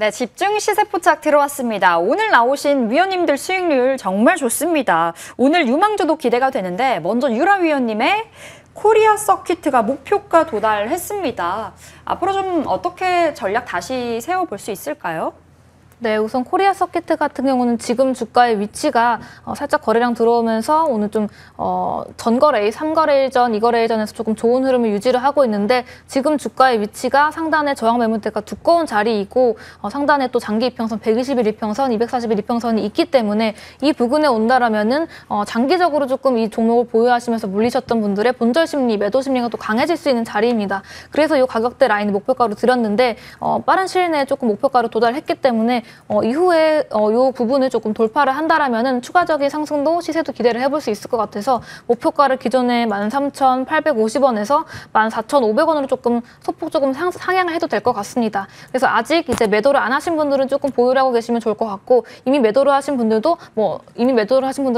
네, 집중 시세 포착 들어왔습니다. 오늘 나오신 위원님들 수익률 정말 좋습니다. 오늘 유망주도 기대가 되는데 먼저 유라 위원님의 코리아 서킷가 목표가 도달했습니다. 앞으로 좀 어떻게 전략 다시 세워볼 수 있을까요? 네, 우선 코리아 서킷 같은 경우는 지금 주가의 위치가 살짝 거래량 들어오면서 오늘 좀 전거래, 3거래일 전, 2거래일 전에서 조금 좋은 흐름을 유지를 하고 있는데 지금 주가의 위치가 상단에 저항 매물대가 두꺼운 자리이고 상단에 또 장기 이평선 120일 이평선, 240일 이평선이 있기 때문에 이 부근에 온다라면은 장기적으로 조금 이 종목을 보유하시면서 물리셨던 분들의 본절 심리, 매도 심리가 또 강해질 수 있는 자리입니다. 그래서 이 가격대 라인 목표가로 드렸는데 빠른 시일 내에 조금 목표가로 도달했기 때문에 이후에 이 부분을 조금 돌파를 한다라면은 추가적인 상승도 시세도 기대를 해볼 수 있을 것 같아서 목표가를 기존에 13,850원에서 14,500원으로 조금 소폭 조금 상향을 해도 될 것 같습니다. 그래서 아직 이제 매도를 안 하신 분들은 조금 보유를 하고 계시면 좋을 것 같고 이미 매도를 하신 분들도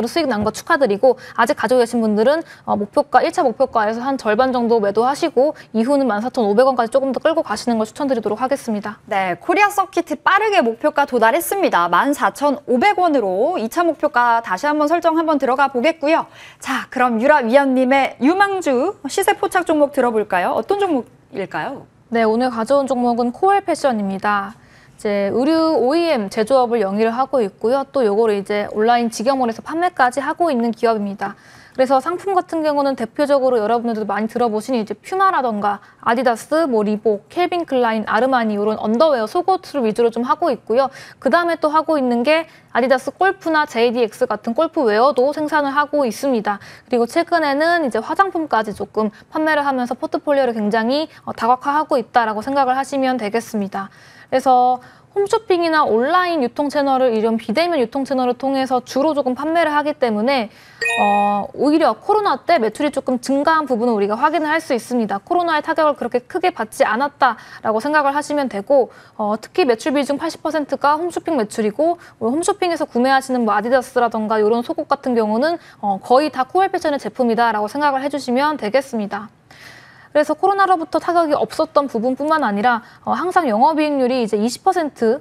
수익 난 거 축하드리고 아직 가지고 계신 분들은 목표가 1차 목표가에서 한 절반 정도 매도하시고 이후는 14,500원까지 조금 더 끌고 가시는 걸 추천드리도록 하겠습니다. 네, 코리아 서킷 빠르게 목표가 도달했습니다. 14,500원으로 2차 목표가 다시 한번 설정 한번 들어가 보겠고요. 자, 그럼 유라 위원님의 유망주 시세 포착 종목 들어볼까요? 어떤 종목일까요? 네, 오늘 가져온 종목은 코엘 패션입니다. 이제 의류 OEM 제조업을 영위를 하고 있고요. 또 요거를 이제 온라인 직영몰에서 판매까지 하고 있는 기업입니다. 그래서 상품 같은 경우는 대표적으로 여러분들도 많이 들어보신 이제 퓨마라던가 아디다스, 리복, 켈빈 클라인, 아르마니 이런 언더웨어 속옷을 위주로 좀 하고 있고요. 그 다음에 또 하고 있는 게 아디다스 골프나 JDX 같은 골프웨어도 생산을 하고 있습니다. 그리고 최근에는 이제 화장품까지 조금 판매를 하면서 포트폴리오를 굉장히 다각화하고 있다라고 생각을 하시면 되겠습니다. 그래서 홈쇼핑이나 온라인 유통 채널을 이런 비대면 유통 채널을 통해서 주로 조금 판매를 하기 때문에 오히려 코로나 때 매출이 조금 증가한 부분을 우리가 확인을 할 수 있습니다. 코로나의 타격을 그렇게 크게 받지 않았다라고 생각을 하시면 되고 특히 매출 비중 80%가 홈쇼핑 매출이고 홈쇼핑에서 구매하시는 아디다스라던가 이런 속옷 같은 경우는 거의 다 코엘 패션의 제품이다라고 생각을 해주시면 되겠습니다. 그래서 코로나로부터 타격이 없었던 부분뿐만 아니라 항상 영업이익률이 이제 20%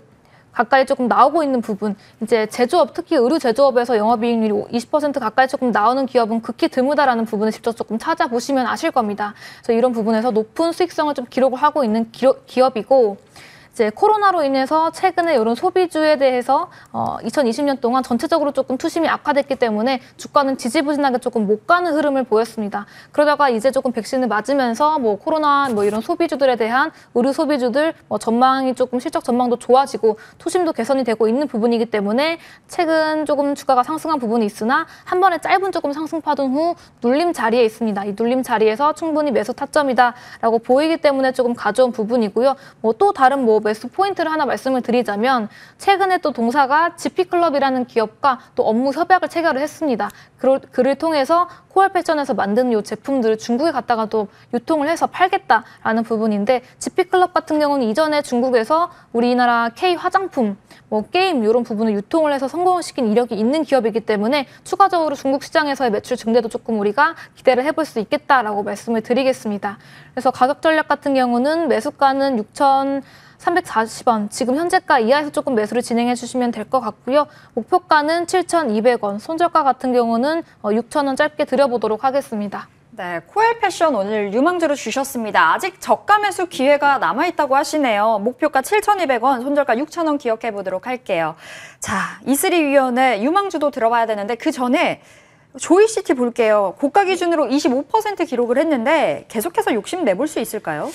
가까이 조금 나오고 있는 부분, 이제 제조업, 특히 의류 제조업에서 영업이익률이 20% 가까이 조금 나오는 기업은 극히 드물다라는 부분을 직접 조금 찾아보시면 아실 겁니다. 그래서 이런 부분에서 높은 수익성을 좀 기록을 하고 있는 기업이고, 이제 코로나로 인해서 최근에 이런 소비주에 대해서 2020년 동안 전체적으로 조금 투심이 악화됐기 때문에 주가는 지지부진하게 조금 못 가는 흐름을 보였습니다. 그러다가 이제 조금 백신을 맞으면서 코로나 이런 소비주들에 대한 의류 소비주들 전망이 조금 실적 전망도 좋아지고 투심도 개선이 되고 있는 부분이기 때문에 최근 조금 주가가 상승한 부분이 있으나 한 번에 짧은 조금 상승 파동 후 눌림 자리에 있습니다. 이 눌림 자리에서 충분히 매수 타점이다라고 보이기 때문에 조금 가져온 부분이고요. 또 다른 매수 포인트를 하나 말씀을 드리자면 최근에 또 동사가 GP클럽이라는 기업과 또 업무 협약을 체결을 했습니다. 그를 통해서 코엘 패션에서 만든 이 제품들을 중국에 갔다가 또 유통을 해서 팔겠다라는 부분인데 GP클럽 같은 경우는 이전에 중국에서 우리나라 K 화장품, 게임 이런 부분을 유통을 해서 성공을 시킨 이력이 있는 기업이기 때문에 추가적으로 중국 시장에서의 매출 증대도 조금 우리가 기대를 해볼 수 있겠다라고 말씀을 드리겠습니다. 그래서 가격 전략 같은 경우는 매수가는 6,340원, 지금 현재가 이하에서 조금 매수를 진행해 주시면 될 것 같고요. 목표가는 7,200원, 손절가 같은 경우는 6,000원 짧게 드려보도록 하겠습니다. 네, 코엘 패션 오늘 유망주로 주셨습니다. 아직 저가 매수 기회가 남아있다고 하시네요. 목표가 7,200원, 손절가 6,000원 기억해 보도록 할게요. 자, 이슬이 위원회 유망주도 들어봐야 되는데 그 전에 조이시티 볼게요. 고가 기준으로 25% 기록을 했는데 계속해서 욕심 내볼 수 있을까요?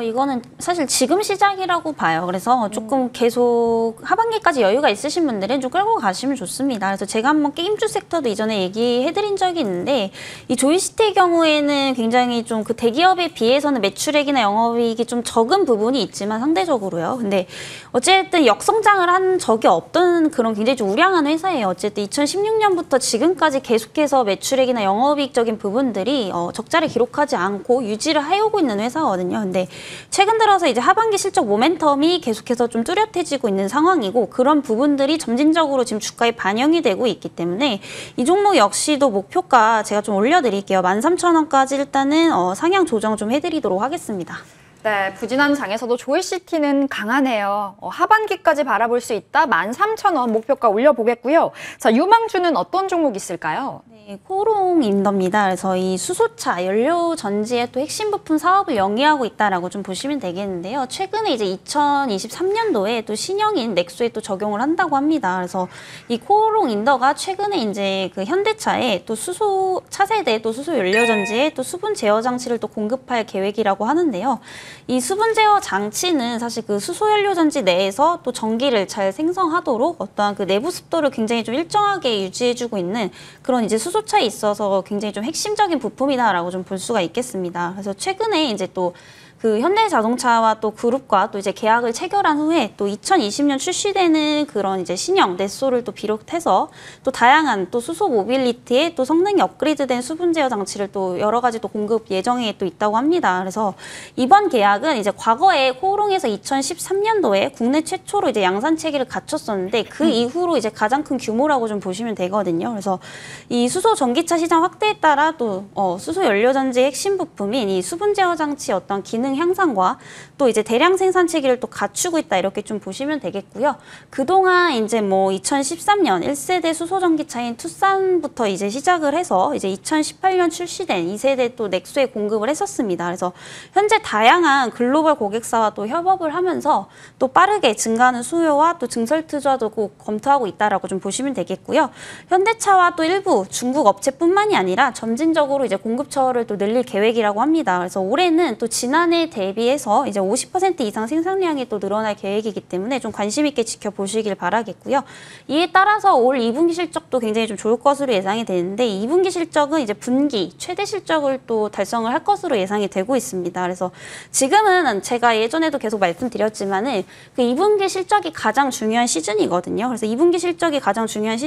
이거는 사실 지금 시작이라고 봐요. 그래서 조금 계속 하반기까지 여유가 있으신 분들은 좀 끌고 가시면 좋습니다. 그래서 제가 한번 게임주 섹터도 이전에 얘기해드린 적이 있는데 이 조이시티의 경우에는 굉장히 좀 그 대기업에 비해서는 매출액이나 영업이익이 좀 적은 부분이 있지만 상대적으로요. 근데 어쨌든 역성장을 한 적이 없던 그런 굉장히 좀 우량한 회사예요. 어쨌든 2016년부터 지금까지 계속해서 매출액이나 영업이익적인 부분들이 적자를 기록하지 않고 유지를 해오고 있는 회사거든요. 근데 최근 들어서 이제 하반기 실적 모멘텀이 계속해서 좀 뚜렷해지고 있는 상황이고 그런 부분들이 점진적으로 지금 주가에 반영이 되고 있기 때문에 이 종목 역시도 목표가 제가 좀 올려드릴게요. 13,000원까지 일단은 상향 조정 좀 해드리도록 하겠습니다. 네, 부진한 장에서도 조이시티는 강하네요. 하반기까지 바라볼 수 있다. 13,000원 목표가 올려보겠고요. 자, 유망주는 어떤 종목 있을까요? 네, 코오롱 인더입니다. 그래서 이 수소차, 연료 전지의 또 핵심 부품 사업을 영위하고 있다라고 좀 보시면 되겠는데요. 최근에 이제 2023년도에 또 신형인 넥소에 또 적용을 한다고 합니다. 그래서 이 코오롱 인더가 최근에 이제 그 현대차에 또 수소 차세대 또 수소 연료 전지에 또 수분 제어 장치를 또 공급할 계획이라고 하는데요. 이 수분 제어 장치는 사실 그 수소 연료 전지 내에서 또 전기를 잘 생성하도록 어떠한 그 내부 습도를 굉장히 좀 일정하게 유지해주고 있는 그런 이제 수소차에 있어서 굉장히 좀 핵심적인 부품이다라고 좀 볼 수가 있겠습니다. 그래서 최근에 이제 또 그 현대자동차와 또 그룹과 또 이제 계약을 체결한 후에 또 2020년 출시되는 그런 이제 신형 넷소를 또 비롯해서 또 다양한 또 수소 모빌리티에 또 성능이 업그레이드된 수분 제어 장치를 또 여러 가지 또 공급 예정에 또 있다고 합니다. 그래서 이번 계약은 이제 과거에 코오롱에서 2013년도에 국내 최초로 이제 양산 체계를 갖췄었는데 그 이후로 이제 가장 큰 규모라고 좀 보시면 되거든요. 그래서 이 수소 전기차 시장 확대에 따라 또 수소 연료 전지의 핵심 부품인 이 수분 제어 장치 어떤 기능 향상과 또 이제 대량 생산 체계를 또 갖추고 있다 이렇게 좀 보시면 되겠고요. 그동안 이제 뭐 2013년 1세대 수소 전기차인 투싼부터 이제 시작을 해서 이제 2018년 출시된 2세대 또 넥소에 공급을 했었습니다. 그래서 현재 다양한 글로벌 고객사와 또 협업을 하면서 또 빠르게 증가하는 수요와 또 증설 투자도 꼭 검토하고 있다라고 좀 보시면 되겠고요. 현대차와 또 일부 중국 업체뿐만이 아니라 점진적으로 이제 공급처를 또 늘릴 계획이라고 합니다. 그래서 올해는 또 지난해 대비해서 이제 50% 이상 생산량이 또 늘어날 계획이기 때문에 좀 관심 있게 지켜보시길 바라겠고요. 이에 따라서 올 2분기 실적도 굉장히 좀 좋을 것으로 예상이 되는데 2분기 실적은 이제 분기 최대 실적을 또 달성을 할 것으로 예상이 되고 있습니다. 그래서 지금은 제가 예전에도 계속 말씀드렸지만은 그 2분기 실적이 가장 중요한 시즌이거든요. 그래서 2분기 실적이 가장 중요한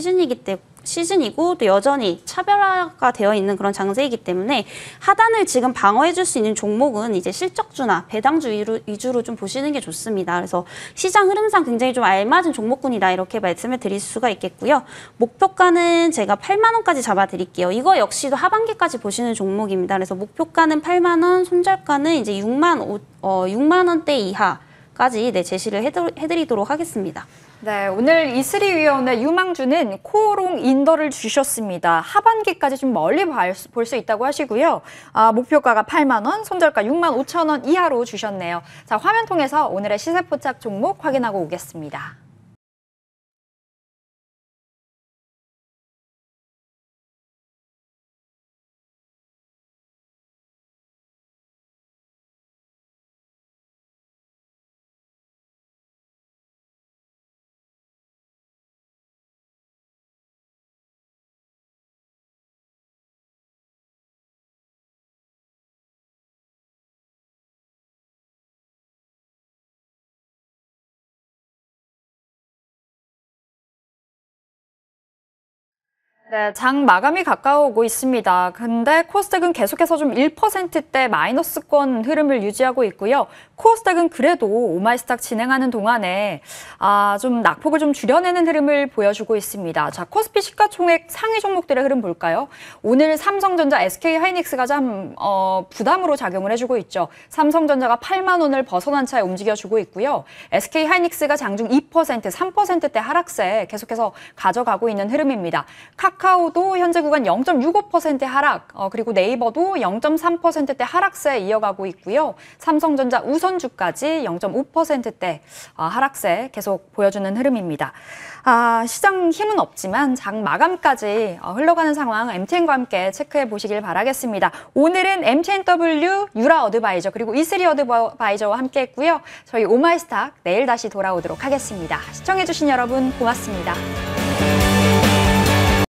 시즌이고 또 여전히 차별화가 되어 있는 그런 장세이기 때문에 하단을 지금 방어해줄 수 있는 종목은 이제 실적주나 배당주 위주로 좀 보시는 게 좋습니다. 그래서 시장 흐름상 굉장히 좀 알맞은 종목군이다 이렇게 말씀을 드릴 수가 있겠고요. 목표가는 제가 8만 원까지 잡아드릴게요. 이거 역시도 하반기까지 보시는 종목입니다. 그래서 목표가는 8만 원, 손절가는 이제 6만 원대 이하까지 제시를 해드리도록 하겠습니다. 네, 오늘 이슬이위원회 유망주는 코오롱 인더를 주셨습니다. 하반기까지 좀 멀리 볼 수 있다고 하시고요. 목표가가 8만 원, 손절가 6만 5천 원 이하로 주셨네요. 자, 화면 통해서 오늘의 시세 포착 종목 확인하고 오겠습니다. 네, 장 마감이 가까워오고 있습니다. 근데 코스닥은 계속해서 좀 1%대 마이너스권 흐름을 유지하고 있고요. 코스닥은 그래도 오마이스탁 진행하는 동안에 좀 낙폭을 좀 줄여내는 흐름을 보여주고 있습니다. 자, 코스피 시가총액 상위 종목들의 흐름 볼까요? 오늘 삼성전자, SK하이닉스가 좀 부담으로 작용을 해주고 있죠. 삼성전자가 8만 원을 벗어난 차에 움직여주고 있고요. SK하이닉스가 장중 2%, 3%대 하락세 계속해서 가져가고 있는 흐름입니다. 카카오도 현재 구간 0.65% 하락, 그리고 네이버도 0.3%대 하락세 이어가고 있고요. 삼성전자 우선주까지 0.5%대 하락세 계속 보여주는 흐름입니다. 시장 힘은 없지만 장 마감까지 흘러가는 상황 MTN과 함께 체크해 보시길 바라겠습니다. 오늘은 MTNW, 유라 어드바이저 그리고 이슬이 어드바이저와 함께 했고요. 저희 오마이스탁 내일 다시 돌아오도록 하겠습니다. 시청해주신 여러분 고맙습니다.